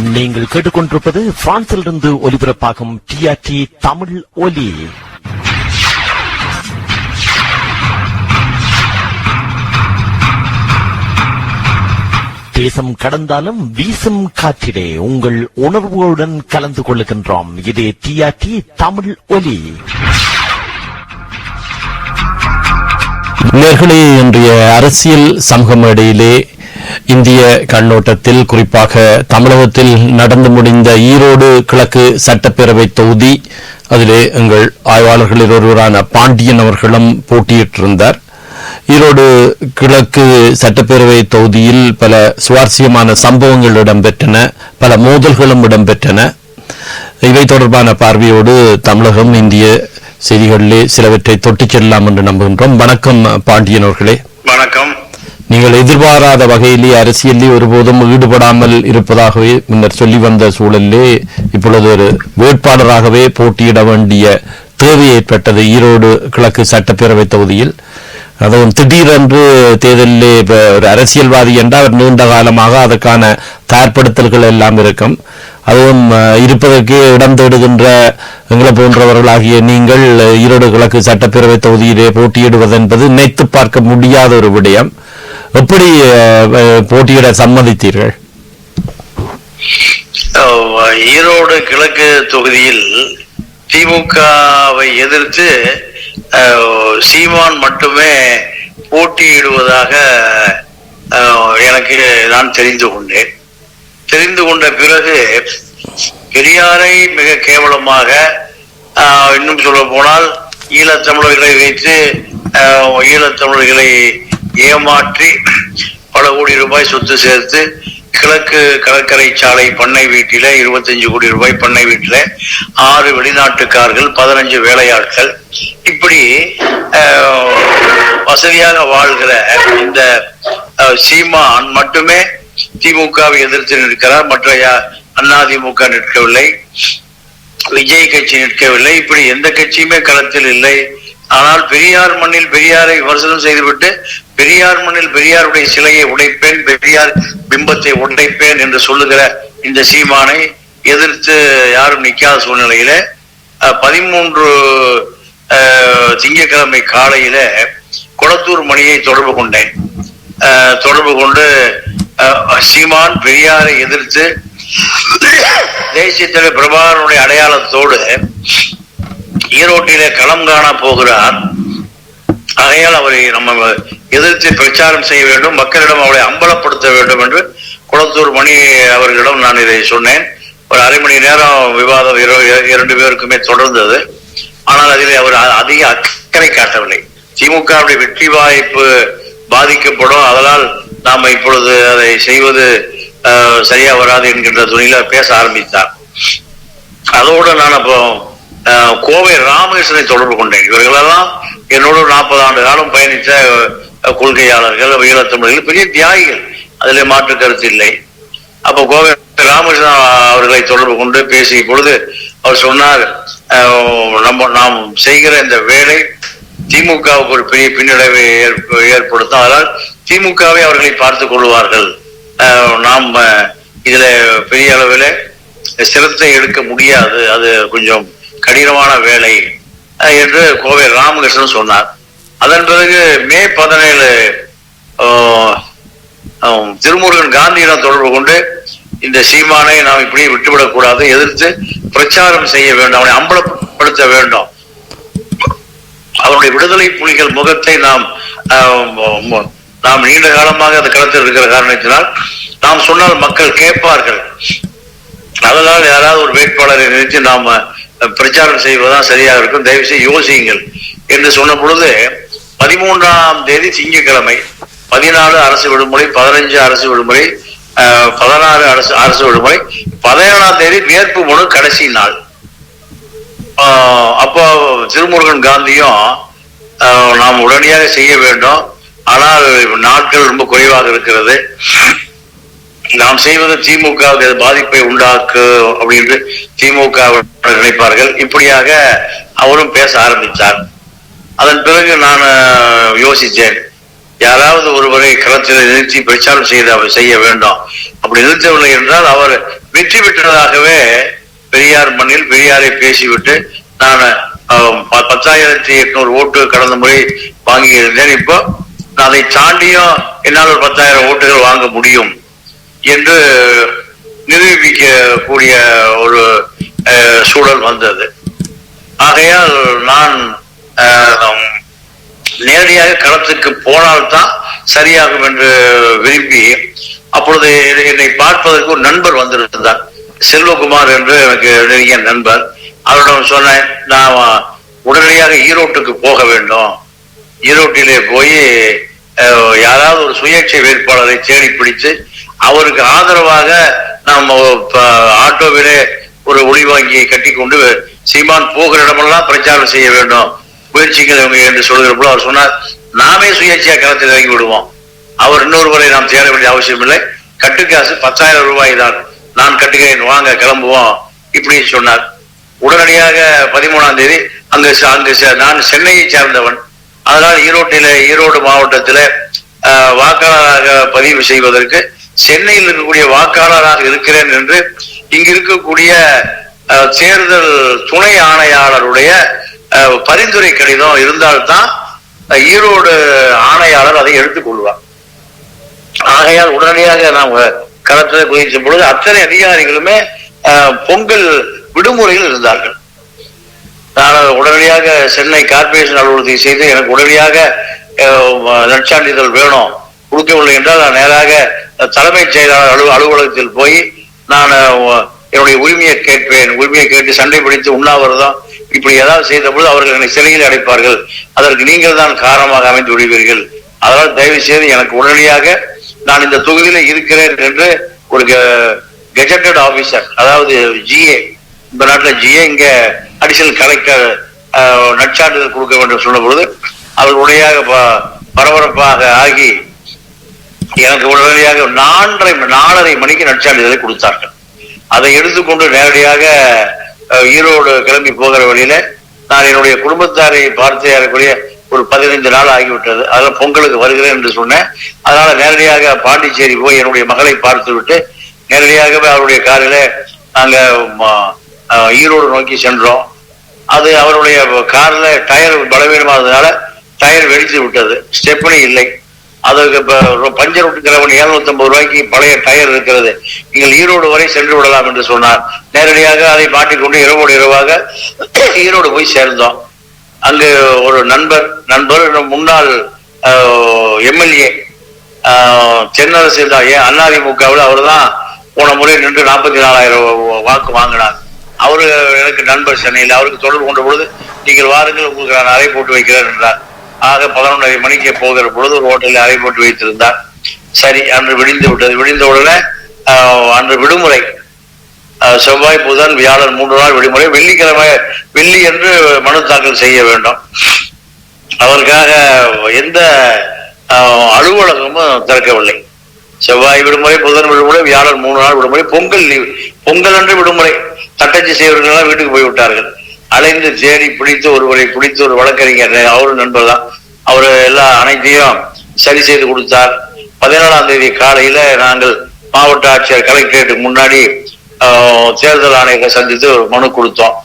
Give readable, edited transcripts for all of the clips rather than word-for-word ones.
நீங்கள் கேட்டுக்கொண்டிருப்பது பிரான்சிலிருந்து ஒலிபரப்பாகும் டிஆர்டி தமிழ் ஒலி. தேசம் கடந்தாலும் வீசும் காற்றிலே உங்கள் உணர்வுகளுடன் கலந்து கொள்ளுகின்றோம். இது டிஆர்டி தமிழ் ஒலி. நேர்களே, இன்றைய அரசியல் சமூக மேடையிலே இந்திய கண்ணோட்டத்தில் குறிப்பாக தமிழகத்தில் நடந்து முடிந்த ஈரோடு கிழக்கு சட்டப்பேரவை தொகுதி, அதிலே எங்கள் ஆய்வாளர்களில் ஒருவரான பாண்டியன் அவர்களும் போட்டியிட்டிருந்தார். ஈரோடு கிழக்கு சட்டப்பேரவை தொகுதியில் பல சுவாரஸ்யமான சம்பவங்கள் இடம்பெற்றன, பல மோதல்களும் இடம்பெற்றன. இவை தொடர்பான பார்வையோடு தமிழகம் இந்திய செய்திகளிலே சிலவற்றை தொட்டுச் செல்லலாம் என்று நம்புகின்றோம். வணக்கம் பாண்டியன் அவர்களே. வணக்கம். நீங்கள் எதிர்பாராத வகையிலே அரசியலில் ஒருபோதும் ஈடுபடாமல் இருப்பதாகவே முன்னர் சொல்லி வந்த சூழலிலே இப்பொழுது ஒரு வேட்பாளராகவே போட்டியிட வேண்டிய தேவை ஏற்பட்டது ஈரோடு கிழக்கு சட்டப்பேரவை தொகுதியில். அதுவும் திடீரென்று தேர்தலிலே ஒரு அரசியல்வாதி என்றால் அவர் நீண்ட காலமாக அதற்கான தயார்படுத்தல்கள் எல்லாம் இருக்கும். அதுவும் இருப்பதற்கே இடம் தேடுகின்ற எங்களை போன்றவர்களாகிய நீங்கள் ஈரோடு கிழக்கு சட்டப்பேரவை தொகுதியிலே போட்டியிடுவது என்பது நினைத்து பார்க்க முடியாத ஒரு விடயம். எப்படி போட்டியிட சம்மதித்தீர்கள்? ஈரோடு கிழக்கு தொகுதியில் திமுகவை எதிர்த்து சீமான் மட்டுமே போட்டியிடுவதாக எனக்கு நான் தெரிந்து கொண்ட பிறகு பெரியாரை மிக கேவலமாக, இன்னும் சொல்ல போனால் ஈழத்தமிழர்களை வைத்து ஈழத்தமிழர்களை ஏமாற்றி பல கோடி ரூபாய் சொத்து சேர்த்து கிழக்கு கடற்கரை சாலை பண்ணை வீட்டில 25 கோடி ரூபாய் பண்ணை வீட்டில 6 வெளிநாட்டுக்காரர்கள் 15 வேலையாட்கள் இப்படி வசதியாக வாழ்கிற இந்த சீமான் மட்டுமே திமுகவை எதிர்த்து நிற்கிறார். மற்ற அதிமுக நிற்கவில்லை, விஜய் கட்சி நிற்கவில்லை, இப்படி எந்த கட்சியுமே களத்தில் இல்லை. ஆனால் பெரியார் மண்ணில் பெரியாரை விமர்சனம் செய்துவிட்டு பெரியார் மண்ணில் பெரியாருடைய சிலையை உடைப்பேன், பெரியார் பிம்பத்தை உடைப்பேன் என்று சொல்லுகிற இந்த சீமானை எதிர்த்து யாரும் நிற்காத சூழ்நிலையில 13 திங்கட்கிழமை காலையில கொளத்தூர் மணியை தொடர்பு கொண்டு சீமான் பெரியாரை எதிர்த்து தேசிய தலைவர் பிரபாகரனுடைய அடையாளத்தோடு ஈரோட்டிலே களம் காண போகிறார். ஆகையால் அவரை நம்ம எதிர்த்து பிரச்சாரம் செய்ய வேண்டும், மக்களிடம் அவரை அம்பலப்படுத்த வேண்டும் என்று குளத்தூர் மணி அவர்களிடம் நான் இதை சொன்னேன். ஒரு அரை மணி நேரம் விவாதம் 2 பேருக்குமே தொடர்ந்தது. ஆனால் அதில் அவர் அதிக அக்கறை காட்டவில்லை. திமுகவுடைய வெற்றி வாய்ப்பு பாதிக்கப்படும், அதனால் நாம இப்பொழுது அதை செய்வது சரியா வராது என்கின்ற துணியில பேச ஆரம்பித்தார். அதோடு நான் அப்போ கோவை ராமகிருஷ்ணனை தொடர்பு கொண்டேன். இவர்களெல்லாம் என்னோடு 40 ஆண்டு காலம் பயணித்த கொள்கையாளர்கள், ஈழத்தமிழர்கள், பெரிய தியாகிகள், அதில் மாற்று கருத்து இல்லை. அப்போ கோவை ராமகிருஷ்ணன் அவர்களை தொடர்பு கொண்டு பேசிய பொழுது அவர் சொன்னார், நாம் செய்கிற இந்த வேலை திமுகவுக்கு ஒரு பெரிய பின்னடைவை ஏற்படுத்தும், அதனால் திமுகவை அவர்களை பார்த்துக் கொள்வார்கள், நாம் இதுல பெரிய அளவில் சிரத்தை எடுக்க முடியாது, அது கொஞ்சம் கடினமான வேலை என்று கோவை ராமகிருஷ்ணன் சொன்னார். அதன் பிறகு மே 17 திருமுருகன் காந்தியிடம் தொடர்பு கொண்டு இந்த சீமானை நாம் இப்படி விட்டுவிடக் கூடாது, எதிர்த்து பிரச்சாரம் செய்ய வேண்டும், அவனை அம்பலப்படுத்த வேண்டும், அவனுடைய விடுதலை புலிகள் முகத்தை நாம் நீண்ட காலமாக அந்த களத்தில் இருக்கிற காரணத்தினால் நாம் சொன்னால் மக்கள் கேட்பார்கள், அதனால் யாராவது ஒரு வேட்பாளரை நிறுத்தி நாம் பிரச்சாரம் செய்வதுதான் சரியாக இருக்கும், தயவு செய்து யோசியுங்கள் என்று சொன்ன பொழுது 13ஆம் தேதி திங்கட்கிழமை 14 அரசு விடுமுறை, 15 அரசு விடுமுறை, 16 அரசு விடுமுறை, 17ஆம் தேதி வேட்பு மனு கடைசி நாள். அப்போ திருமுருகன் காந்தியும் நாம் உடனடியாக செய்ய வேண்டும், ஆனால் நாட்கள் ரொம்ப குறைவாக இருக்கிறது, நாம் செய்வது திமுக பாதிப்பை உண்டாக்கு அப்படின்னு திமுக நினைப்பார்கள், இப்படியாக அவரும் பேச ஆரம்பித்தார். அதன் பிறகு நான் யோசித்தேன், யாராவது ஒருவரை களத்தில் நிறுத்தி பிரச்சாரம் செய்ய வேண்டும், அப்படி நிறுத்தவில்லை என்றால் அவர் வெற்றி பெற்றதாகவே பெரியார் மண்ணில் பெரியாரை பேசிவிட்டு நான் 10,800 ஓட்டு கடந்த முறை வாங்கி இருந்தேன். இப்போ நான் அதை தாண்டியும் என்னால் ஒரு 10,000 ஓட்டுகள் வாங்க முடியும் என்று நிரூபிக்கக்கூடிய ஒரு சூழல் வந்தது. ஆகையால் நான் நேரடியாக களத்துக்கு போனால்தான் சரியாகும் என்று விரும்பி, அப்பொழுது என்னை பார்ப்பதற்கு ஒரு நண்பர் வந்திருந்தார், செல்வகுமார் என்று எனக்கு நெருங்கிய நண்பர். அவரிடம் சொன்னேன், நான் உடனடியாக ஈரோட்டுக்கு போக வேண்டும், ஈரோட்டிலே போய் யாராவது ஒரு சுயேட்சை வேட்பாளரை தேடி பிடித்து அவருக்கு ஆதரவாக நாம் ஆட்டோவிலே ஒரு ஒளிவாங்கியை கட்டி கொண்டு சீமான் போகிற இடமெல்லாம் பிரச்சாரம் செய்ய வேண்டும், முயற்சிகள் என்று சொல்கிற போது அவர் சொன்னார், நாமே சுயேட்சையா களத்தில் இறங்கி விடுவோம், அவர் இன்னொருவரை நாம் தேட வேண்டிய அவசியம் இல்லை, கட்டுக்காசு 10,000 ரூபாய் தான், நான் கட்டுகிறேன், வாங்க கிளம்புவோம் இப்படி சொன்னார். உடனடியாக 13ஆம் தேதி அங்கு நான் சென்னையை சேர்ந்தவன், அதனால் ஈரோடு மாவட்டத்தில் வாக்காளராக பதிவு செய்வதற்கு சென்னையில் இருக்கக்கூடிய வாக்காளராக இருக்கிறேன் என்று இங்கு இருக்கக்கூடிய தேர்தல் துணை ஆணையாளருடைய பரிந்துரை கடிதம் இருந்தால்தான் ஈரோடு ஆணையாளர் அதை எடுத்துக்கொள்வார். ஆகையால் உடனடியாக நாம் களத்தில் குதித்த பொழுது அத்தனை அதிகாரிகளுமே பொங்கல் விடுமுறையில் இருந்தார்கள். நான் உடனடியாக சென்னை கார்பரேஷன் அலுவலகத்தை செய்து எனக்கு உடனடியாக நற்சான்றிதழ் வேணும், கொடுக்கவில்லை என்றால் நான் நேராக தலைமைச் செயலாளர் அலுவலகத்தில் போய் நான் என்னுடைய உரிமையை கேட்பேன், உரிமையை கேட்டு சண்டை பிடித்து உண்ணாவிரதம் இப்படி ஏதாவது செய்த பொழுது அவர்கள் என்னை சிறையில் அடைப்பார்கள், அதற்கு நீங்கள் தான் காரணமாக அமைந்து விடுவீர்கள், அதனால் தயவு செய்து எனக்கு உடனடியாக நான் இந்த தொகுதியில இருக்கிறேன் என்று ஒரு கெஜெட்டட் ஆபீசர், அதாவது ஜிஏ, இந்த நாட்டில் ஜிஏ, இங்க அடிஷனல் கலெக்டர் நற்சான்றிதழ் கொடுக்க வேண்டும் சொன்ன பொழுது அவர் உடனடியாக பரபரப்பாக ஆகி எனக்கு உடனடியாக 4:30 மணிக்கு நற்சான்றிதழை கொடுத்தார்கள். அதை எடுத்துக்கொண்டு நேரடியாக ஈரோடு கிளம்பி போகிற வழியில நான் என்னுடைய குடும்பத்தாரை பார்த்து ஏறக்கூடிய ஒரு 15 நாள் ஆகிவிட்டது, அதெல்லாம் பொங்கலுக்கு வருகிறேன் என்று சொன்னேன். அதனால நேரடியாக பாண்டிச்சேரி போய் என்னுடைய மகளை பார்த்து விட்டு நேரடியாகவே அவருடைய காரில நாங்க ஈரோடு நோக்கி சென்றோம். அது அவருடைய கார்ல டயர் பலவீனமானதுனால டயர் வெடித்து விட்டது, ஸ்டெப்னி இல்லை. அதுக்கு பஞ்சர் விட்டுக்கிறவன் 750 ரூபாய்க்கு பழைய டயர் இருக்கிறது, நீங்கள் ஈரோடு வரை சென்று விடலாம் என்று சொன்னார். நேரடியாக அதை மாட்டிக்கொண்டு இரவோடு இரவாக ஈரோடு போய் சேர்ந்தோம். அங்கு ஒரு நண்பர் முன்னாள் எம்எல்ஏ தென்னரசு அதிமுகவில் அவர் தான் போன முறை நின்று 44,000 வாக்கு வாங்கினார். அவரு எனக்கு நண்பர் சென்னையில், அவருக்கு தொடர்பு கொண்ட பொழுது நீங்கள் வாருங்கள் உங்களுக்கு நான் அறை போட்டு வைக்கிறேன் என்றார். ஆக 11:30 மணிக்கு போகிற பொழுது ஒரு ஹோட்டலில் அறை போட்டு வைத்திருந்தார். சரி, அன்று விடிந்து விட்டது. விடிந்த உடனே அன்று விடுமுறை, செவ்வாய் புதன் வியாழன் 3 நாள் விடுமுறை. வெள்ளி என்று மனு தாக்கல் செய்ய வேண்டும். அதற்காக எந்த அலுவலகமும் திறக்கவில்லை. செவ்வாய் விடுமுறை, புதன் விடுமுறை, வியாழன் 3 நாள் விடுமுறை, பொங்கல் லீவு. பொங்கல் அன்று விடுமுறை. தட்டச்சு செய்வர்கள் எல்லாம் வீட்டுக்கு போய்விட்டார்கள். அலைந்து தேடி பிடித்து ஒருவரை பிடித்து ஒரு வழக்கறிஞர், அவரு நண்பர் தான், அவரு எல்லா அனைத்தையும் சரி செய்து கொடுத்தார். 17ஆம் தேதி காலையில நாங்கள் மாவட்ட ஆட்சியர் கலெக்டரேட்டுக்கு முன்னாடி தேர்தல் ஆணையரை சந்தித்து ஒரு மனு கொடுத்தோம்.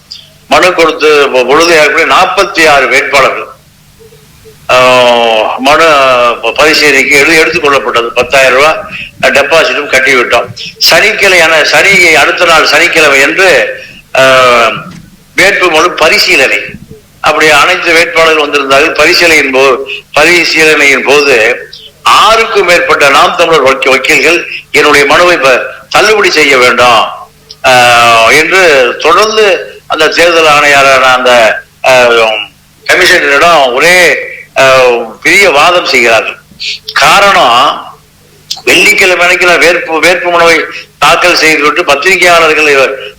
மனு கொடுத்து பொழுது ஏற்படி 46 வேட்பாளர்கள் மனு பரிசீலனைக்கு எடுத்துக் கொள்ளப்பட்டது. 10,000 ரூபாய் டெபாசிட்டும் கட்டிவிட்டோம். அடுத்த நாள் சனிக்கிழமை என்று வேட்பு மனு பரிசீலனை. அப்படி அனைத்து வேட்பாளர்கள் வந்திருந்தார்கள். பரிசீலனையின் போது 6க்கும் மேற்பட்ட நாம் தமிழர் வக்கீல்கள் என்னுடைய மனுவை தள்ளுபடி செய்ய வேண்டும் என்று தொடர்ந்து அந்த தேர்தல் ஆணையாளர் அந்த கமிஷனரிடம் ஒரே பெரிய வாதம் செய்கிறார்கள். காரணம், வெள்ளிக்கிழமை வேட்பு மனுவை தாக்கல் செய்துவிட்டு பத்திரிகையாளர்கள்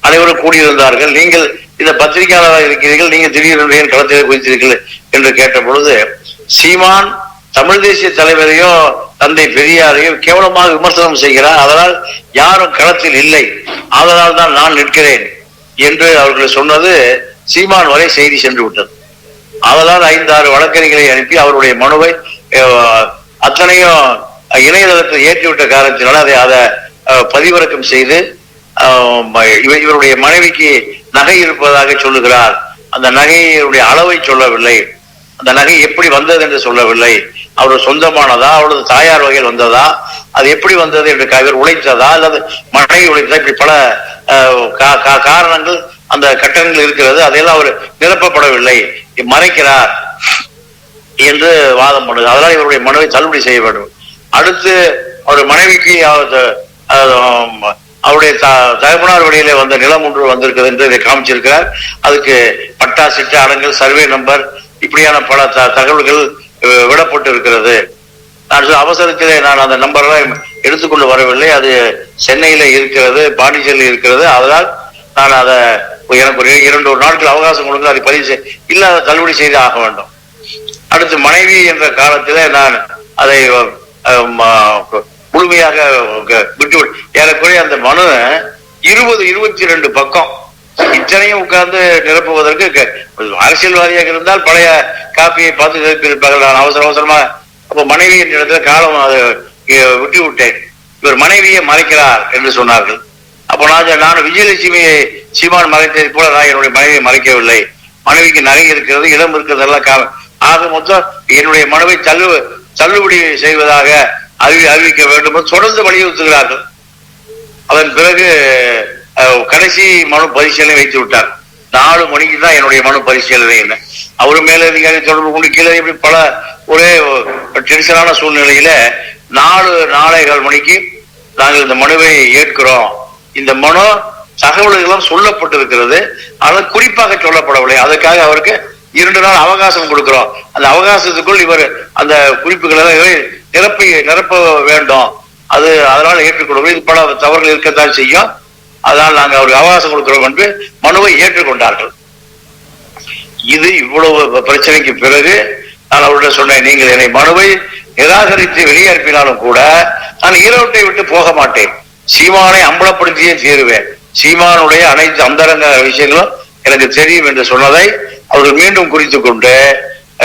அனைவரும் கூடியிருந்தார்கள். நீங்கள் இந்த பத்திரிகையாளராக இருக்கிறீர்கள், நீங்க திடீரென்று ஏன் களத்தில் குறித்தீர்கள் என்று கேட்ட பொழுது, சீமான் தமிழ் தேசிய தலைவரையும் தந்தை பெரியாரையும் கேவலமாக விமர்சனம் செய்கிறார், அதனால் யாரும் களத்தில் இல்லை, அதனால் தான் நான் நிற்கிறேன் என்று அவர்கள் சொன்னது சீமான் வரை செய்தி சென்று விட்டது. அதனால் 5-6 வழக்கறிஞர்களை அனுப்பி அவருடைய மனுவை அத்தனையும் இணையதளத்தில் ஏற்றிவிட்ட காரணத்தினால அதை பதிவிறக்கம் செய்து இவருடைய மனைவிக்கு நகை இருப்பதாக சொல்லுகிறார். அந்த நகையுடைய அளவை சொல்லவில்லை, அந்த நகை எப்படி வந்தது என்று சொல்லவில்லை. அவரது சொந்தமானதா, அவரது தாயார் வகையில் வந்ததா, அது எப்படி வந்தது என்று இவர் உழைத்ததா அல்லது மனைவி உழைத்ததா, இப்படி பல காரணங்கள் அந்த கட்டணங்கள் இருக்கிறது. அதையெல்லாம் அவர் நிரப்பப்படவில்லை, மறைக்கிறார் என்று வாதம் பண்ணுது. அதனால் இவருடைய மனுவை தள்ளுபடி செய்ய வேண்டும். அடுத்து அவருடைய மனைவிக்கு அவருடைய தகப்பனார் வழியிலே வந்த நிலம் ஒன்று வந்திருக்கிறது என்று இதை காமிச்சிருக்கிறார். அதுக்கு பட்டா, சிட்டு, அடங்கல், சர்வே நம்பர் இப்படியான பல தகவல்கள் விடப்பட்டு இருக்கிறது. நான் அவசரத்திலே நான் அந்த நம்பர்லாம் எடுத்துக்கொண்டு வரவில்லை. அது சென்னையில இருக்கிறது, பாண்டிச்சேரியில் இருக்கிறது. அதனால் நான் அதை எனக்கு ஒரு 2 நாட்கள் அவகாசம் கொடுங்க, அதை பதிவு இல்ல அதை தள்ளுபடி செய்து ஆக வேண்டும். அடுத்து மனைவி என்ற காலத்திலே நான் அதை முழுமையாக விட்டு ஏறக்குறைய அந்த மனு 22 பக்கம் இத்தனையும் உட்கார்ந்து நிரப்புவதற்கு அரசியல்வாதியாக இருந்தால் பழைய காப்பியை பார்த்து நிரப்பியிருப்பார்கள். நான் அவசரமா அப்ப மனைவி என்ற இடத்துல காலம் அதை விட்டு விட்டேன். இவர் மனைவியை மறைக்கிறார் என்று சொன்னார்கள். அப்போ நான் விஜயலட்சுமியை சீமான் மறைத்ததை போல நான் என்னுடைய மனைவியை மறைக்கவில்லை. மனைவிக்கு நகை இருக்கிறது, இடம் இருக்கிறது எல்லாம் ஆக மொத்தம் என்னுடைய மனுவை தள்ளுபடி செய்வதாக அறிவிக்க வேண்டும் தொடர்ந்து வலியுறுத்துகிறார்கள். அதன் பிறகு கடைசி மனு பரிசீலனை வைத்து விட்டார். 4 மணிக்கு தான் என்னுடைய மனு பரிசீலனை. என்ன அவரு மேலதிகாரி தொடர்பு கொண்டு கீழே இப்படி பல ஒரே டென்ஷனான சூழ்நிலையில 4:15 மணிக்கு நாங்கள் இந்த மனுவை ஏற்கிறோம். இந்த மனு தகவல்களும் சொல்லப்பட்டிருக்கிறது, ஆனால் குறிப்பாக சொல்லப்படவில்லை. அதுக்காக அவருக்கு 2 நாள் அவகாசம் கொடுக்கிறோம். அந்த அவகாசத்துக்குள் இவர் அந்த குறிப்புகளை நிரப்ப வேண்டும். அதனால ஏற்றுக்கொள்வோம். இது பல தவறுகள் இருக்கத்தான் செய்யும். அதனால் நாங்கள் அவருக்கு அவகாசம் கொடுக்கிறோம் என்று மனுவை ஏற்றுக்கொண்டார்கள். இது இவ்வளவு பிரச்சனைக்கு பிறகு நான் அவருடைய சொன்னேன், நீங்கள் என்னை மனுவை நிராகரித்து வெளியே அனுப்பினாலும் கூட நான் ஈரோட்டை விட்டு போக மாட்டேன். சீமானை அம்பலப்படுத்தியே தீருவேன். சீமானுடைய அனைத்து அந்தரங்க விஷயங்களும் எனக்கு தெரியும் என்று சொன்னதை அவர்கள் மீண்டும் குறித்துக் கொண்டு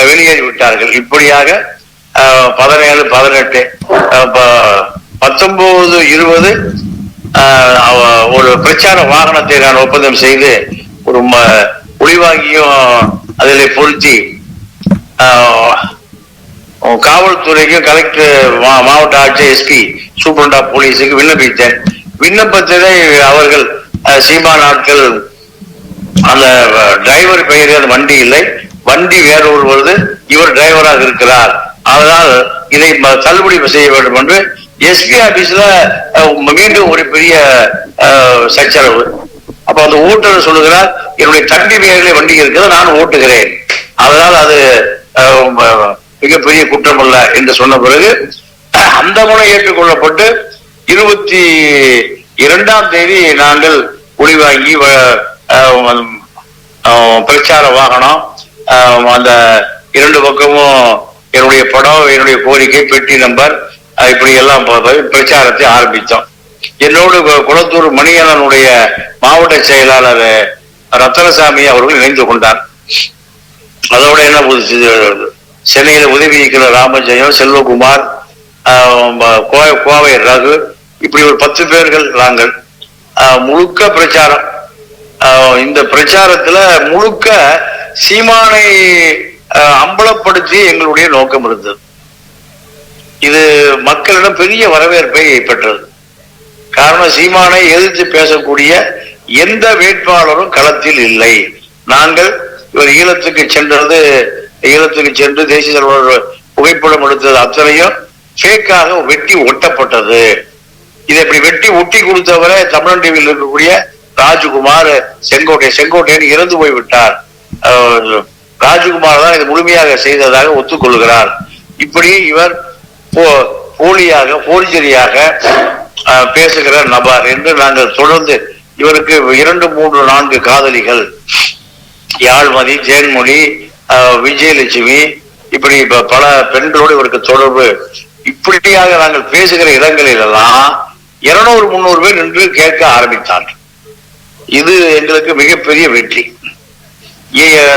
வெளியேறி விட்டார்கள். இப்படியாக 17, 18, 19, 20 ஒரு பிரச்சார வாகனத்தை நான் ஒப்பந்தம் செய்து ஒரு ஒளிவாங்கியும் அதில் பொருத்தி காவல்துறைக்கும் கலெக்டர், மாவட்ட ஆட்சியர், எஸ்பி, சூப்பரண்ட் ஆஃப் போலீஸுக்கு விண்ணப்பித்தேன். விண்ணப்பத்திலே அவர்கள் சீமான் ஆட்கள் அந்த டிரைவர் பெயர் அந்த வண்டி இல்லை, வண்டி வேற ஒருவது, இவர் டிரைவராக இருக்கிறார், அதனால் இதை தள்ளுபடி செய்ய வேண்டும் என்று எஸ்பி ஆபீஸ்ல மீண்டும் ஒரு பெரிய சச்சரவு. அப்ப அந்த ஓட்டுநர் சொல்லுகிறார், என்னுடைய தம்பி பெயரிலே வண்டி இருக்கிறது, நான் ஓட்டுகிறேன், அதனால் அது மிகப்பெரிய குற்றம் அல்ல என்று சொன்ன பிறகு அந்த முறை ஏற்றுக்கொள்ளப்பட்டு 22ஆம் தேதி நாங்கள் ஒளிவாங்கி பிரச்சார வாகனம் அந்த 2 பக்கமும் என்னுடைய படம், என்னுடைய கோரிக்கை, பெட்டி நம்பர் இப்படி எல்லாம் பிரச்சாரத்தை ஆரம்பித்தோம். என்னோடு குளத்தூர் மணியனனுடைய மாவட்ட செயலாளர் ரத்தனசாமி அவர்கள் இணைந்து கொண்டார். அதோட என்ன சென்னையில உதவி இயக்குனர் ராமஜெயம், செல்வகுமார், கோவை ரகு, இப்படி ஒரு 10 பேர்கள் நாங்கள் முழுக்க பிரச்சாரம். இந்த பிரச்சாரத்துல முழுக்க சீமானை அம்பலப்படுத்தி எங்களுடைய நோக்கம் இருந்தது. இது மக்களிடம் பெரிய வரவேற்பை பெற்றது. காரணம், சீமானை எதிர்த்து பேசக்கூடிய எந்த வேட்பாளரும் களத்தில் இல்லை. நாங்கள் இவர் ஈழத்துக்கு சென்று தேசிய தலைவர் புகைப்படம் எடுத்தது அத்தனையும் ஃபேக்காக வெட்டி ஒட்டப்பட்டது. இதை இப்படி வெட்டி ஒட்டி கொடுத்தவரை தமிழன் டிவியில் இருக்கக்கூடிய ராஜ்குமார் செங்கோட்டையன் இறந்து போய்விட்டார். ராஜ்குமார் தான் இது முழுமையாக செய்ததாக ஒத்துக்கொள்கிறார். இப்படி இவர் போலியாக போர்ஜரியாக பேசுகிற நபர் என்று நாங்கள் தொடர்ந்து, இவருக்கு 2, 3, 4 காதலிகள், யாழ்மதி, ஜெயன்மொழி, விஜயலட்சுமி, இப்படி பல பெண்களோடு இவருக்கு தொடர்பு. இப்படியாக நாங்கள் பேசுகிற இடங்களிலெல்லாம் 200, 300 பேர் நின்று கேட்க ஆரம்பித்தார்கள். இது எங்களுக்கு மிகப்பெரிய வெற்றி.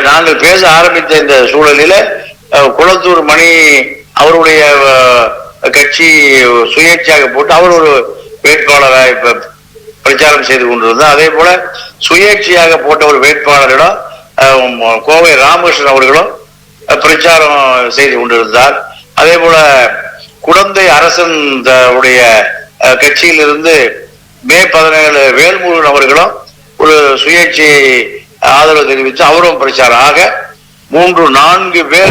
நாங்கள் பேச ஆரம்பித்த இந்த சூழலில குளத்தூர் மணி அவருடைய கட்சி சுயேட்சையாக போட்டு அவர் ஒரு வேட்பாளராக இப்ப பிரச்சாரம் பிரச்சாரம் செய்து கொண்டிருந்தார். அதே போல சுயேட்சையாக போட்ட ஒரு வேட்பாளரிடம் கோவை ராமகிருஷ்ணன் அவர்களும் பிரச்சாரம் செய்து கொண்டிருந்தார். அதே போல குடந்தை அரசன் உடைய கட்சியிலிருந்து மே 17 வேல்முருகன் அவர்களும் ஒரு சுயேட்சை ஆதரவு தெரிவித்து அவரும் பிரச்சாரம். ஆக 3-4 பேர்.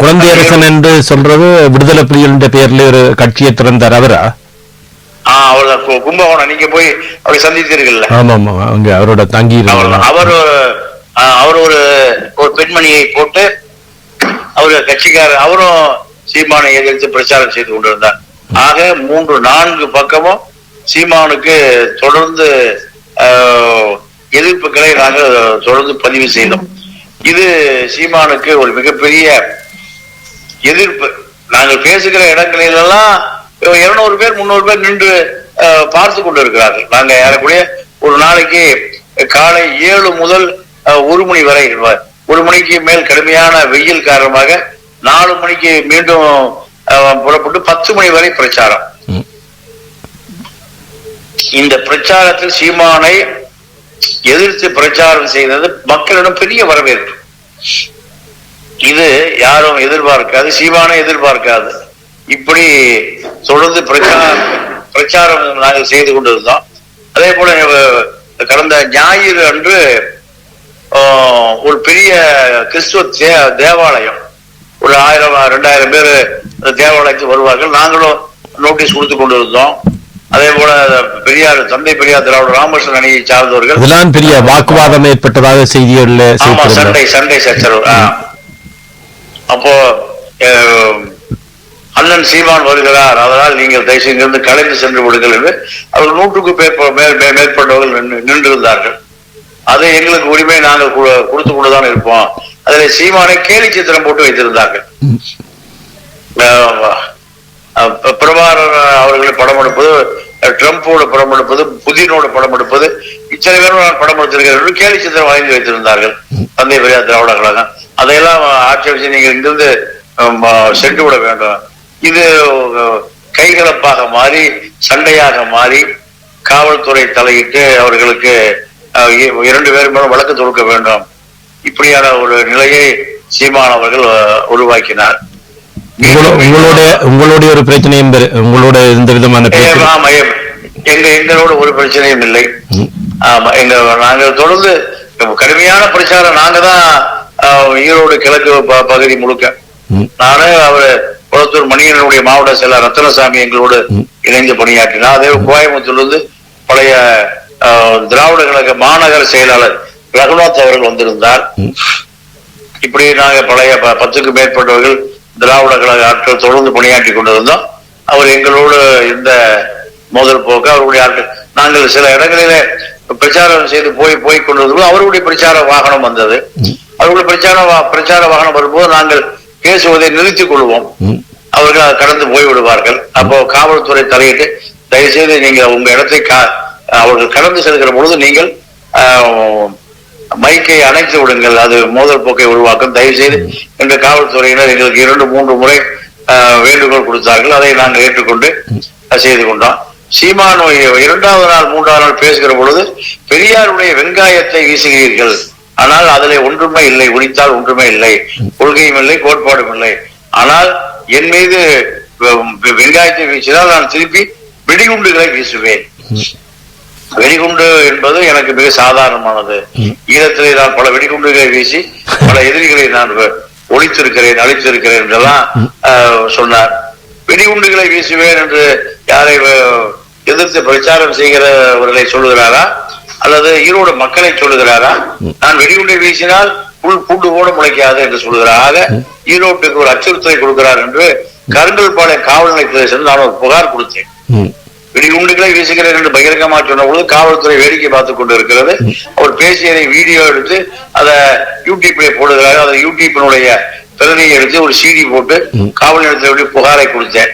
குழந்தை அரசன் என்று சொல்றது விடுதலை புலிகள் பெயர்ல ஒரு கட்சியை திறந்தார் அவரா? அவர் கும்பகோணம் நீங்க போய் அவரை சந்தித்தீர்கள். ஆமா ஆமா, அங்க அவரோட தங்கி அவர் ஒரு பெண்மணியை போட்டு அவரு கட்சிக்காரர் அவரும் சீமானை எதிர்த்து பிரச்சாரம் செய்து கொண்டிருந்தார். ஆக 3-4 பக்கமும் சீமானுக்கு தொடர்ந்து எதிர்ப்புகளை நாங்கள் தொடர்ந்து பதிவு செய்தோம். இது சீமானுக்கு ஒரு மிகப்பெரிய எதிர்ப்பு. நாங்கள் பேசுகிற இடங்களிலெல்லாம் 200 பேர் 300 பேர் நின்று பார்த்து கொண்டு இருக்கிறார்கள். நாங்க ஏறக்கூடிய ஒரு நாளைக்கு காலை 7 முதல் 1 மணி வரை, 1 மணிக்கு மேல் கடுமையான வெயில் காரணமாக 4 மணிக்கு மீண்டும் புறப்பட்டு 10 மணி வரை பிரச்சாரம். இந்த பிரச்சாரத்தில் சீமானை எதிர்த்து பிரச்சாரம் செய்தது மக்களிடம் பெரிய வரவேற்பு. இது யாரும் எதிர்பார்க்காது, சீமானை எதிர்பார்க்காது. இப்படி தொடர்ந்து பிரச்சாரம் நாங்கள் செய்து கொண்டிருந்தோம். அதே போல கடந்த ஞாயிறு அன்று ஒரு பெரிய கிறிஸ்துவ தேவாலயம், ஒரு 1000-2000 பேர் தேவாலயத்துக்கு வருவார்கள். நாங்களும் நோட்டீஸ் கொடுத்து கொண்டிருந்தோம். அதே போல பெரியார், தந்தை பெரியார் திராவிட ராமகிருஷ்ணன் அணியை சார்ந்தவர்கள் இதெல்லாம் பெரிய வாக்குவாதம் ஏற்பட்டதாக செய்திகள் சண்டை சச்சரவு. அப்போ அண்ணன் சீமான் வருகிறார், அதனால் நீங்கள் தயவுசெய்து கலைந்து சென்று விடுங்கள் என்று அவர்கள் 100க்கும் மேற்பட்டவர்கள் நின்றிருந்தார்கள். அதை எங்களுக்கு உரிமை நாங்கள் கொடுத்து கொண்டுதான் இருப்போம். அதில் சீமானை கேலி சித்திரம் போட்டு வைத்திருந்தார்கள். பிரபாகரன் அவர்களை படம் எடுப்பது, ட்ரம்போட படம் எடுப்பது, புதினோட படம் எடுப்பது, இத்தனை பேரும் நான் படம் எடுத்திருக்கிறேன் கேலி சித்திரம் வாங்கி வைத்திருந்தார்கள் தந்தை பெரியார் திராவிட கழகம். அதையெல்லாம் ஆட்சேபிச்சு நீங்கள் இங்கிருந்து சென்று விட வேண்டும். இது கைகலப்பாக மாறி சண்டையாக மாறி காவல்துறை தலையிட்டு அவர்களுக்கு 2 பேரும் மேலும் வழக்கு தொடுக்க வேண்டும். இப்படியான ஒரு நிலையை சீமான் அவர்கள் உருவாக்கினார். உங்களுடைய ஒரு பிரச்சனையும் உங்களோட எந்த விதமான எங்களோட ஒரு பிரச்சனையும் இல்லை. ஆமா, நாங்கள் தொடர்ந்து கடுமையான பிரச்சாரம். நாங்க தான் ஈரோடு கிழக்கு பகுதி முழுக்க நானு அவர் குளத்தூர் மணியனுடைய மாவட்ட செயலர் ரத்தனசாமி எங்களோடு இணைந்து பணியாற்றினார். அதே கோயம்புத்தூர்ல பழைய திராவிட கழக மாநகர செயலாளர் ரகுநாத் அவர்கள் வந்திருந்தார். இப்படி நாங்க பழைய 10க்கும் மேற்பட்டவர்கள் திராவிட கழக ஆட்கள் தொடர்ந்து பணியாற்றி கொண்டிருந்தோம். அவர் எங்களோடு இந்த மோதல் போக்கு அவருடைய ஆட்கள் நாங்கள் சில இடங்களிலே பிரச்சாரம் செய்து போய் கொண்டிருந்தோம். அவருடைய பிரச்சார வாகனம் வந்தது. அவருடைய பிரச்சார வாகனம் வரும்போது நாங்கள் பேசுவதை நிறுத்திக் கொள்வோம். அவர்கள் கடந்து போய்விடுவார்கள். அப்போ காவல்துறை தலையிட்டு தயவுசெய்து நீங்க உங்க இடத்தை அவர்கள் கடந்து செல்கிற பொழுது நீங்கள் மைக்கை அணைத்து விடுங்கள், அது மோதல் போக்கை உருவாக்கும், தயவு செய்து என்ற காவல்துறையினர் எங்களுக்கு 2-3 முறை வேண்டுகோள் கொடுத்தார்கள். அதை நாங்கள் ஏற்றுக்கொண்டு செய்து கொண்டோம். சீமான் 2வது நாள் 3வது நாள் பேசுகிற பொழுது பெரியாருடைய வெங்காயத்தை வீசுகிறீர்கள், ஆனால் அதிலே ஒன்றுமே இல்லை, உரித்தால் ஒன்றுமே இல்லை, கொள்கையும் இல்லை, கோட்பாடும் இல்லை. ஆனால் என் மீது வெங்காயத்தை வீசினால் நான் திருப்பி வெடிகுண்டுகளை வீசுவேன். வெடிகுண்டு என்பது எனக்கு மிக சாதாரணமானது. ஈழத்திலே நான் பல வெடிகுண்டுகளை வீசி பல எதிரிகளை நான் ஒழித்திருக்கிறேன், அழித்திருக்கிறேன் என்றெல்லாம் சொன்னார். வெடிகுண்டுகளை வீசுவேன் என்று யாரை எதிர்த்து பிரச்சாரம் செய்கிறவர்களை சொல்லுகிறாரா அல்லது ஈரோடு மக்களை சொல்லுகிறாரா? நான் வெடிகுண்டை வீசினால் பூண்டு கூட முளைக்காது என்று சொல்லுகிறார். ஆக ஈரோட்டுக்கு ஒரு அச்சுறுத்தலை கொடுக்கிறார் என்று கருங்கல்பாளையம் காவல் நிலையத்தில் நான் ஒரு புகார் கொடுத்தேன். வெடிகுண்டுகளை வீசுகிறேன் என்று பகிரங்கமாக சொன்ன பொழுது காவல்துறை வேடிக்கை பார்த்துக் கொண்டு இருக்கிறது. அவர் பேசியதை வீடியோ எடுத்து அதை யூடியூப்ல போடுகிறார். அதை யூடியூப்பினுடைய பிரதியை எடுத்து ஒரு CD போட்டு காவல் நிலையத்தில் புகாரை கொடுத்தேன்.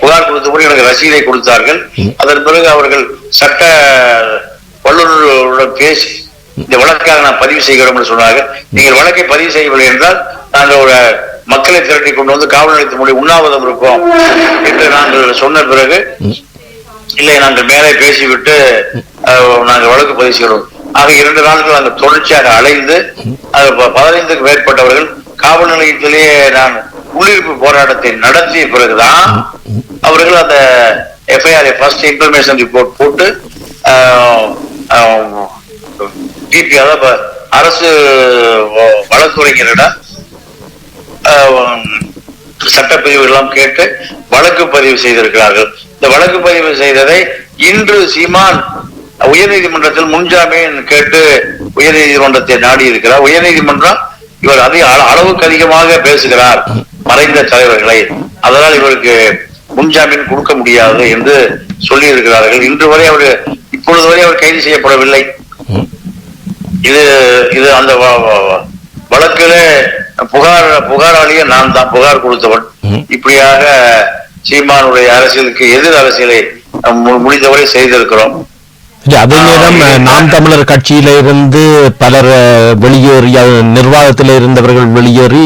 புகார் கொடுத்தபோது எனக்கு ரசீதை கொடுத்தார்கள். அதன் பிறகு அவர்கள் சட்ட வல்லுநருடன் பேசி இந்த வழக்காக நான் பதிவு செய்கிறோம் என்று சொன்னார்கள். நீங்கள் வழக்கை பதிவு செய்யவில்லை என்றால் நாங்கள் ஒரு மக்களை திரட்டி கொண்டு வந்து காவல் நிலையத்தினுடைய உண்ணாவிரதம் இருப்போம் என்று நாங்கள் சொன்ன பிறகு இல்லை, நாங்கள் மேலே பேசிவிட்டு நாங்கள் வழக்கு பதிவு செய்யணும். ஆக 2 நாட்கள் அங்கு தொடர்ச்சியாக அலைந்து 15க்கும் மேற்பட்டவர்கள் காவல் நிலையத்திலேயே நான் உள்ளிருப்பு போராட்டத்தை நடத்திய பிறகுதான் அவர்கள் அந்த எஃப்ஐஆர் ஃபர்ஸ்ட் இன்ஃபர்மேஷன் ரிப்போர்ட் போட்டு டிபி அதாவது அரசு வழக்குரைஞரிடம் சட்டப்பிரிவு எல்லாம் கேட்டு வழக்கு பதிவு செய்திருக்கிறார்கள். இந்த வழக்கு பதிவு செய்ததை இன்று சீமான் உயர்நீதிமன்றத்தில் முன்ஜாமீன் கேட்டு உயர்நீதிமன்றத்தை நாடி இருக்கிறார். உயர்நீதிமன்றம் இவர் அளவுக்கு அதிகமாக பேசுகிறார் மறைந்த தலைவர்களை, அதனால் இவருக்கு முன்ஜாமீன் கொடுக்க முடியாது என்று சொல்லி இருக்கிறார்கள். இன்று வரை இப்பொழுது வரை அவர் கைது செய்யப்படவில்லை. இது அந்த வழக்கில புகாராளியே நான் தான் புகார் கொடுத்தவன். இப்படியாக சீமானுடைய அரசியலுக்கு எதிர் அரசியலை முடிந்தவரை செய்திருக்கிறோம். அதே நேரம் நாம் தமிழர் கட்சியில இருந்து பலர் வெளியேறி நிர்வாகத்தில் இருந்தவர்கள் வெளியேறி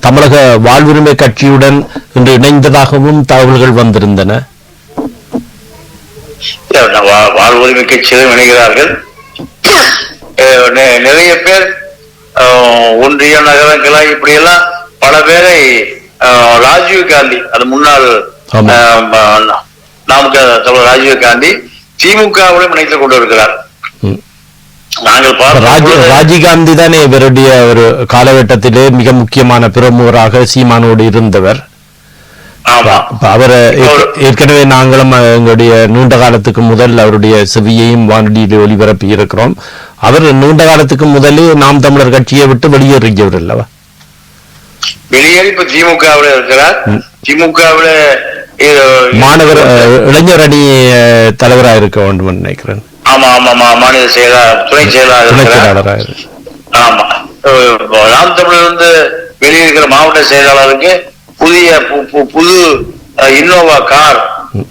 தமிழக வாழ்வுரிமை கட்சியுடன் இன்று இணைந்ததாகவும் தகவல்கள் வந்திருந்தன. வாழ்வுரிமை கட்சியிலும் இணைகிறார்கள். நிறைய பேர் ஒன்றிய நகரங்களா இப்படியெல்லாம் பல பேரை ராஜீவ் காந்தி அது முன்னாள் தமிழர் ராஜீவ் காந்தி திமுகவுடன் இணைத்துக் கொண்டு இருக்கிறார். ராஜீவ்காந்தி தானே இவருடைய ஒரு காலகட்டத்திலே மிக முக்கியமான பிரமுகராக சீமானோடு இருந்தவர். அவர் ஏற்கனவே நாங்களும் எங்களுடைய நீண்ட காலத்துக்கு முதல் அவருடைய செவியையும் வானொலியில் ஒலிபரப்பி இருக்கிறோம். அவர் நீண்ட காலத்துக்கு முதலே நாம் தமிழர் கட்சியை விட்டு வெளியேறியவர் அல்லவா? வெளியேறி இப்ப திமுகவில் இருக்கிறார். திமுகவில் மாணவர் இளைஞர் அணி தலைவராக இருக்க வேண்டும் நினைக்கிறேன். ஆமா ஆமா மாநில செயலாளர் துணை செயலாளர். ஆமா நாம் தமிழர் இருந்து வெளியிருக்கிற மாவட்ட செயலாளருக்கு புது இன்னோவா கார்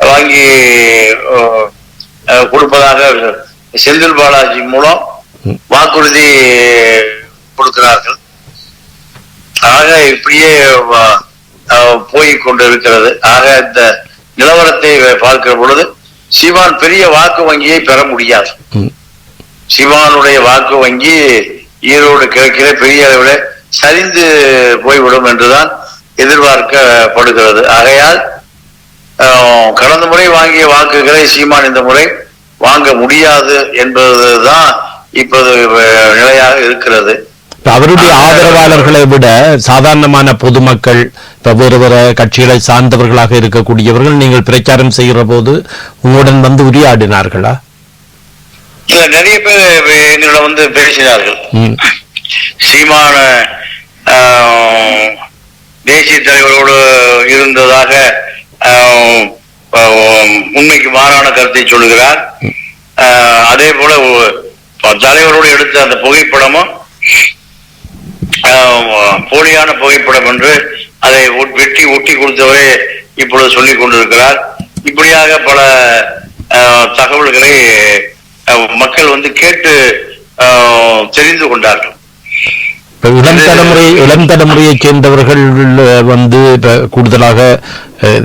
வாங்கி கொடுப்பதாக செந்தில் பாலாஜி மூலம் வாக்குறுதி கொடுக்கிறார்கள். ஆக இப்படியே போய் கொண்டு இருக்கிறது. ஆக இந்த நிலவரத்தை பார்க்கிற பொழுது சீமான் பெரிய வாக்கு வங்கியை பெற முடியாது. சீமானுடைய வாக்கு வங்கி ஈரோடு கிழக்கிலே பெரிய அளவில் சரிந்து போய்விடும் என்றுதான் எதிர்பார்க்கப்படுகிறது. ஆகையால் கடந்த முறை வாங்கிய வாக்குகளை சீமான் இந்த முறை வாங்க முடியாது என்பதுதான் இப்போது நிலையாக இருக்கிறது. அவருடைய ஆதரவாளர்களை விட சாதாரணமான பொதுமக்கள் இப்ப வேறு வேறு கட்சிகளை சார்ந்தவர்களாக இருக்கக்கூடியவர்கள் நீங்கள் பிரச்சாரம் செய்கிற போது உங்களுடன் வந்து உரையாடினார்களா? நிறைய பேர் எங்களிடம் வந்து பேசினார்கள். சீமான தேசிய தலைவரோடு இருந்ததாக உண்மைக்கு மாறான கருத்தை சொல்லுகிறார். அதே போல தலைவரோடு எடுத்த அந்த புகைப்படமும் போலியான புகைப்படம் என்று அதை வெட்டி ஒட்டி கொடுத்தவரே இப்பொழுது சொல்லிக் கொண்டிருக்கிறார். இப்படியாக பல தகவல்களை மக்கள் வந்து கேட்டு தெரிந்து கொண்டார்கள். இளம் தலைமுறையை சேர்ந்தவர்கள் வந்து கூடுதலாக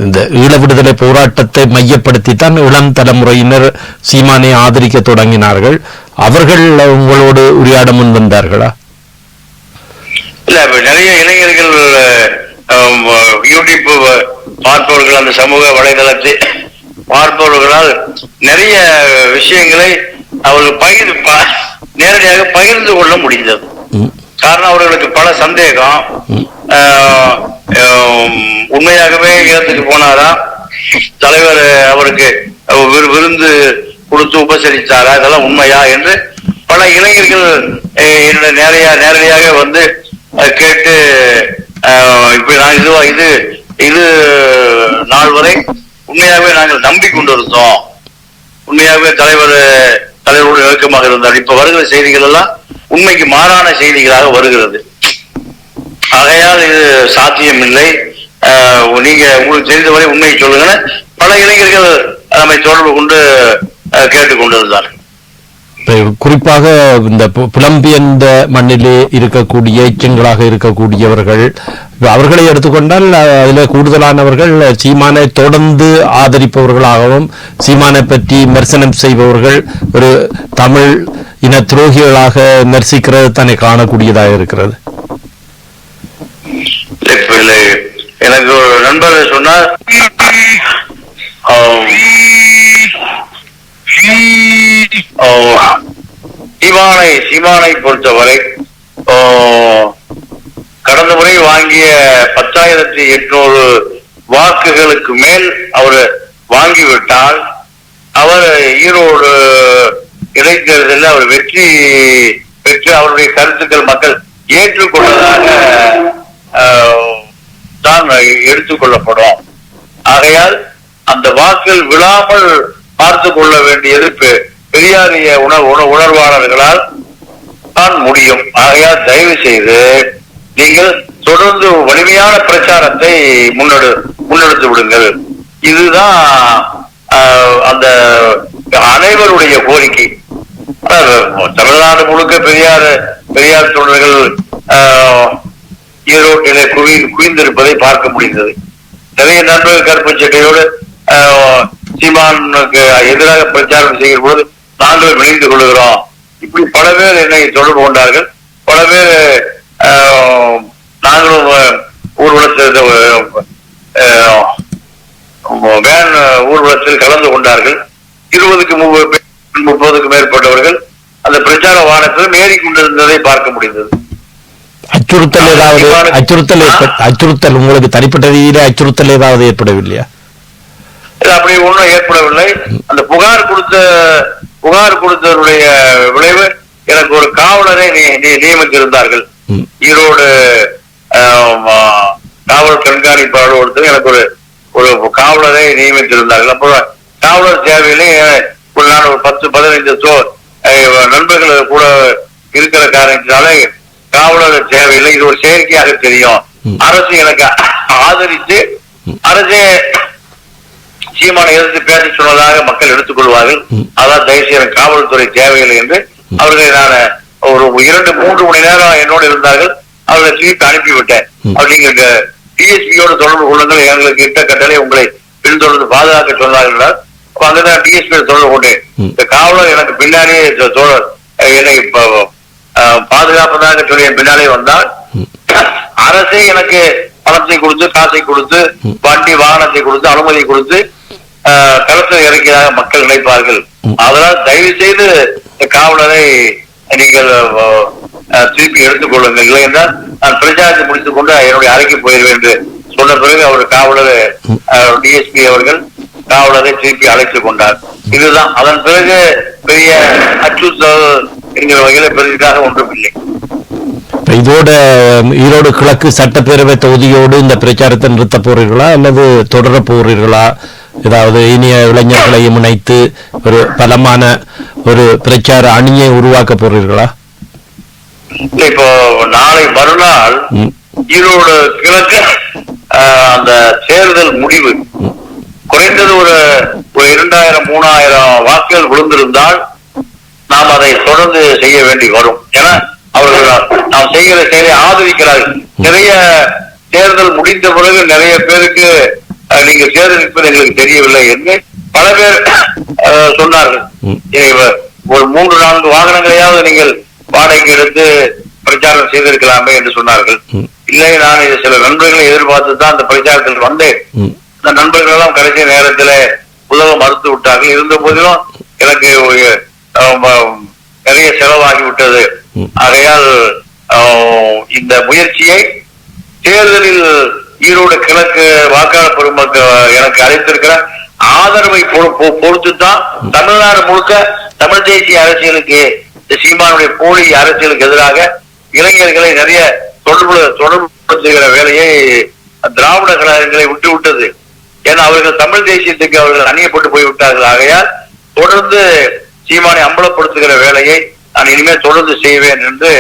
இந்த ஈழ விடுதலை போராட்டத்தை மையப்படுத்தித்தான் இளம் தலைமுறையினர் சீமானை ஆதரிக்க தொடங்கினார்கள். அவர்கள் உங்களோடு உரையாட முன் வந்தார்களா? இல்ல, நிறைய இளைஞர்கள் யூடியூப் பார்ப்பவர்கள், அந்த சமூக வலைதளத்தை பார்ப்பவர்களால் நிறைய விஷயங்களை அவர்கள் நேரடியாக பகிர்ந்து கொள்ள முடிந்தது. காரணம், அவர்களுக்கு பல சந்தேகம். உண்மையாகவே ஈழத்துக்கு போனாரா, தலைவர் அவருக்கு விருந்து கொடுத்து உபசரித்தாரா, இதெல்லாம் உண்மையா என்று பல இளைஞர்கள் நேரடியாக வந்து கேட்டு இப்ப நான் இது நாள் வரை உண்மையாகவே நாங்கள் நம்பிக்கொண்டிருந்தோம், உண்மையாகவே தலைவரோடு நெருக்கமாக இருந்தார். இப்ப வருகிற செய்திகள் எல்லாம் உண்மைக்கு மாறான செய்திகளாக வருகிறது. ஆகையால் இது சாத்தியம் இல்லை, நீங்க உங்களுக்கு தெரிந்தவரை உண்மையை சொல்லுங்க. பல இளைஞர்கள் நம்மை தொடர்பு கொண்டு கேட்டுக்கொண்டிருந்தார்கள். குறிப்பாக இந்த புலம்பெயர்ந்த மண்ணிலே இருக்கக்கூடிய எச்சங்களாக இருக்கக்கூடியவர்கள் அவர்களை எடுத்துக்கொண்டால் அதில் கூடுதலானவர்கள் சீமானை தொடர்ந்து ஆதரிப்பவர்களாகவும் சீமானை பற்றி விமர்சனம் செய்பவர்கள் ஒரு தமிழ் இன துரோகிகளாக விமர்சிக்கிறது தானே காணக்கூடியதாக இருக்கிறது. எனக்கு ஒரு நண்பர் சொன்னார், சீமானை பொறுத்தவரை கடந்த முறை வாங்கிய 10,800 வாக்குகளுக்கு மேல் அவர் வாங்கிவிட்டால் அவர் ஈரோடு இடைத்தேர்தலில் அவர் வெற்றி பெற்று அவருடைய கருத்துக்கள் மக்கள் ஏற்றுக்கொண்டதாக தான் எடுத்துக்கொள்ளப்படும். ஆகையால் அந்த வாக்குகள் விழாமல் பார்த்து கொள்ள வேண்டியது பெரியாரிய உணர்வாளர்களால் தான் முடியும். ஆகையால் தயவு செய்து நீங்கள் தொடர்ந்து வலிமையான பிரச்சாரத்தை முன்னெடுத்து விடுங்கள். இதுதான் அந்த அனைவருடைய கோரிக்கை. தமிழ்நாடு முழுக்க பெரியார் தொண்டர்கள் ஈரோட்டிலே குவிந்திருப்பதை பார்க்க முடிந்தது. நிறைய நண்பர்கள் கருப்பு சட்டையோடு சீமானுக்கு எதிராக பிரச்சாரம் செய்கிற பொழுது நாங்களும் இணைந்து கொள்கிறோம். இப்படி பல பேர் என்னை தொடர்பு கொண்டார்கள். பல பேர் நாங்களும் ஊர்வலத்தில் வேன் ஊர்வலத்தில் கலந்து கொண்டார்கள். 20-30 மேற்பட்டவர்கள் அந்த பிரச்சார வாகனத்தில் ஏறிக்கொண்டிருந்ததை பார்க்க முடிந்தது. அச்சுறுத்தல் உங்களுக்கு தனிப்பட்ட ரீதியில அச்சுறுத்தல் ஏதாவது ஏற்படவில்லையா? அப்படி ஒன்றும் ஏற்படவில்லை. அந்த புகார் கொடுத்தவருடைய விளைவு எனக்கு ஒரு காவலரை நியமித்திருந்தார்கள். ஈரோடு காவல் கண்காணிப்பாளர் ஒருத்தர் எனக்கு ஒரு காவலரை நியமித்திருந்தார்கள். அப்போ காவலர் சேவையிலே நான் ஒரு 10-15 நண்பர்கள் கூட இருக்கிற காரணத்தினாலே காவலர் தேவையில்லை. இது ஒரு செயற்கையாக தெரியும். அரசு எனக்கு ஆதரித்து அரசே சீமானை எதிர்த்து பேச சொன்னதாக மக்கள் எடுத்துக்கொள்வார்கள். அதான் தயவுசெய்து எனக்கு காவல்துறை தேவையில்லை என்று அவர்களை நான் ஒரு 2-3 மணி நேரம் என்னோடு இருந்தார்கள். அவர்களை திருப்பி அனுப்பிவிட்டேன். நீங்க டிஎஸ்பியோடு தொடர்பு கொள்ளுங்கள், எங்களுக்கு இட்ட கட்டளை உங்களை பின்தொடர்ந்து பாதுகாக்க சொன்னார்கள். அங்கதான் டிஎஸ்பி தொடர்பு கொண்டேன். இந்த காவலர் எனக்கு பின்னாடியே என்னை பாதுகாப்பதாக சொல்லி என் பின்னாலே வந்தால் அரசே எனக்கு பணத்தை கொடுத்து காசை கொடுத்து வண்டி வாகனத்தை கொடுத்து அனுமதி கொடுத்து களத்தில் இறக்கியதாக மக்கள் நினைப்பார்கள். அதனால் தயவு செய்து காவலரை நீங்கள் திருப்பி எடுத்துக் கொள்ளுங்கள். இல்லை என்றால் நான் பிரச்சாரத்தை முடித்துக் கொண்டு என்னுடைய அறைக்கு போயிடுவேன் என்று சொன்ன பிறகு அவர் காவலர் டிஎஸ்பி அவர்கள் காவலரை திருப்பி அழைத்துக் கொண்டார். இதுதான். அதன் பிறகு பெரிய அச்சுறுத்தல் என்கிற வகையில பெரிதாக ஒன்றும் இல்லை. இதோட ஈரோடு கிழக்கு சட்டப்பேரவை தொகுதியோடு இந்த பிரச்சாரத்தை நிறுத்த போறீர்களா அல்லது தொடர போறீர்களா? ஏதாவது இனிய இளைஞர்களையும் இணைத்து ஒரு பலமான ஒரு பிரச்சார அணியை உருவாக்க போறீர்களா? இப்போ நாளை மறுநாள் ஈரோடு கிழக்கு அந்த தேர்தல் முடிவு குறைந்தது ஒரு 2000-3000 வாக்குகள் விழுந்திருந்தால் நாம் அதை தொடர்ந்து செய்ய வேண்டி வரும். ஏன்னா அவர்கள் நாம் செய்கிற செயலை ஆதரிக்கிறார்கள். நிறைய தேர்தல் முடிந்த பிறகு நிறைய பேருக்கு நீங்க தேர்தலிப்பது எங்களுக்கு தெரியவில்லை என்று பல பேர் சொன்னார்கள். ஒரு 3-4 வாகனங்களையாவது நீங்கள் வாடகைக்கு எடுத்து பிரச்சாரம் செய்திருக்கலாமே என்று சொன்னார்கள். இல்லை, நான் சில நண்பர்களை எதிர்பார்த்து தான் அந்த பிரச்சாரத்தில் வந்தேன். அந்த நண்பர்கள் எல்லாம் கடைசி நேரத்துல உதவ மறுத்து விட்டார்கள். இருந்த போதிலும் எனக்கு நிறைய செலவாகிவிட்டது. ஆகையால் இந்த முயற்சியை தேர்தலில் ஈரோடு கிழக்கு வாக்காளர் பெருமக்கள் எனக்கு அளித்திருக்கிற ஆதரவை பொறுத்துதான் தமிழ்நாடு முழுக்க தமிழ் தேசிய அரசியலுக்கு சீமானுடைய போலி அரசியலுக்கு எதிராக இளைஞர்களை நிறைய தொடர்புபடுத்துகிற வேலையை திராவிட கழகங்களை விட்டுவிட்டது. ஏன்னா அவர்கள் தமிழ் தேசியத்துக்கு அவர்கள் அந்நியப்பட்டு போய்விட்டார்கள். ஆகையால் தொடர்ந்து சீமானை அம்பலப்படுத்துகிற வேலையை நான் இனிமேல் தொடர்ந்து செய்வேன் என்று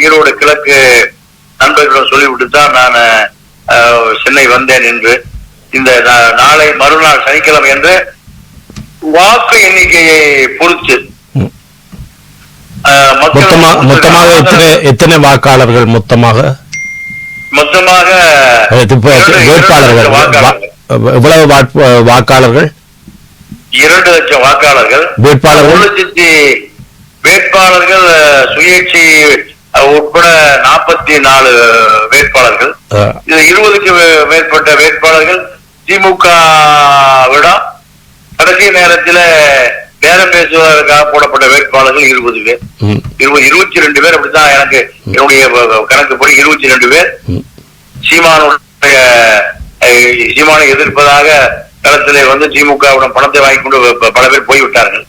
ஈரோடு கிழக்கு நண்பர்களிடம் சொல்லிவிட்டு தான் நான் சென்னை வந்தேன் என்று. இந்த நாளை மறுநாள் சனிக்கிழமை என்று வாக்கு எண்ணிக்கையை பொறுத்து மொத்தமாக எத்தனை வாக்காளர்கள் மொத்தமாக வேட்பாளர்கள் எவ்வளவு வாக்காளர்கள்? 2 லட்சம் வாக்காளர்கள். வேட்பாளர்கள் சுயேட்சை உட்பட 44 வேட்பாளர்கள். இது 20க்கு மேற்பட்ட வேட்பாளர்கள் திமுகவிடம் கடைசி நேரத்தில் பேரம் பேசுவதற்காக போடப்பட்ட வேட்பாளர்கள் 20 பேர். 22 பேர். அப்படித்தான் எனக்கு என்னுடைய கணக்குப்படி 22 பேர் சீமானை எதிர்ப்பதாக களத்திலே வந்து திமுகவிடம் பணத்தை வாங்கி கொண்டு பல பேர் போய்விட்டார்கள்.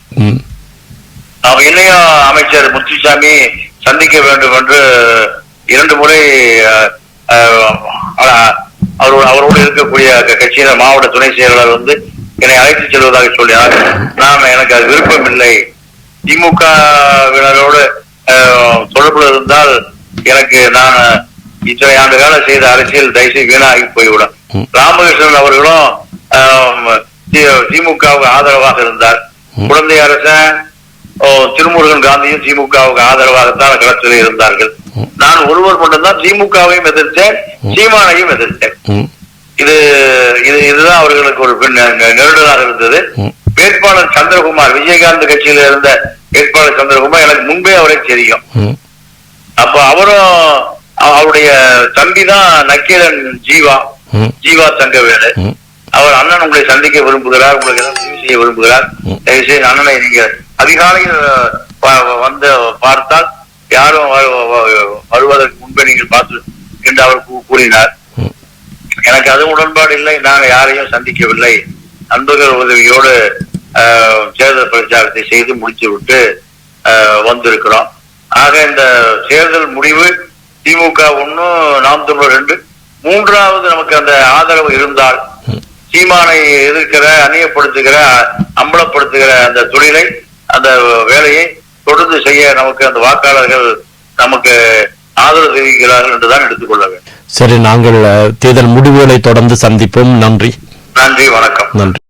நாம் என்னையும் அமைச்சர் முத்துசாமி சந்திக்க வேண்டும் என்று 2 முறை அவரோடு இருக்கக்கூடிய கட்சியினர் மாவட்ட துணை செயலாளர் வந்து என்னை அழைத்து செல்வதாக சொல்லினார். எனக்கு அது விருப்பம் இல்லை. திமுகவினரோடு தொடர்புல இருந்தால் எனக்கு நான் இத்தனை ஆண்டு காலம் செய்த அரசியல் தயவுசெய்து வீணாகி போய்விடும். ராமகிருஷ்ணன் அவர்களும் திமுகவுக்கு ஆதரவாக இருந்தார். குழந்தை அரசன் திருமுருகன் காந்தியும் திமுகவுக்கு ஆதரவாகத்தான் களத்தில் இருந்தார்கள். நான் ஒருவர் மட்டும்தான் திமுகவையும் எதிர்த்தேன், சீமானையும் எதிர்த்தேன். இதுதான் அவர்களுக்கு ஒரு நெருடலாக இருந்தது. வேட்பாளர் சந்திரகுமார், விஜயகாந்த் கட்சியில இருந்த வேட்பாளர் சந்திரகுமார் எனக்கு முன்பே அவரை தெரியும். அப்ப அவரும் அவருடைய தம்பிதான் நக்கீரன் ஜீவா தங்கவேலு. அவர் அண்ணன் உங்களை சந்திக்க விரும்புகிறார், உங்களுக்கு ஏதாவது உதவி செய்ய விரும்புகிறார், தயவுசெய்து அண்ணனை நீங்க அதிகாலையில் வந்து பார்த்தால் யாரும் வருவதற்கு முன்பே நீங்கள் பார்த்து என்று அவர் கூறினார். எனக்கு அது உடன்பாடு இல்லை. நாங்கள் யாரையும் சந்திக்கவில்லை. நண்பர்கள் உதவியோடு தேர்தல் பிரச்சாரத்தை செய்து முடித்து விட்டு வந்திருக்கிறோம். ஆக இந்த தேர்தல் முடிவு திமுக 1, நாம் தமிழர் 2, 3வது நமக்கு அந்த ஆதரவு இருந்தால் சீமானை எதிர்க்கிற, அந்நியப்படுத்துகிற, அம்பலப்படுத்துகிற அந்த தொழிலை, அந்த வேலையை தொடர்ந்து செய்ய நமக்கு அந்த வாக்காளர்கள் நமக்கு ஆதரவு தெரிவிக்கிறார்கள் என்றுதான் எடுத்துக்கொள்ள வேண்டும். சரி, நாங்கள் தேர்தல் முடிவுகளை தொடர்ந்து சந்திப்போம். நன்றி. நன்றி, வணக்கம். நன்றி.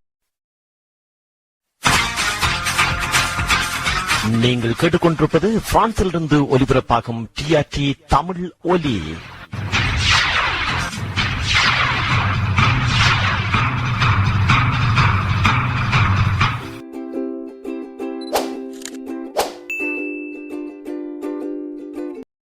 நீங்கள் கேட்டுக்கொண்டிருப்பது பிரான்சிலிருந்து ஒலிபரப்பாகும் டிஆர்டி தமிழ் ஒலி.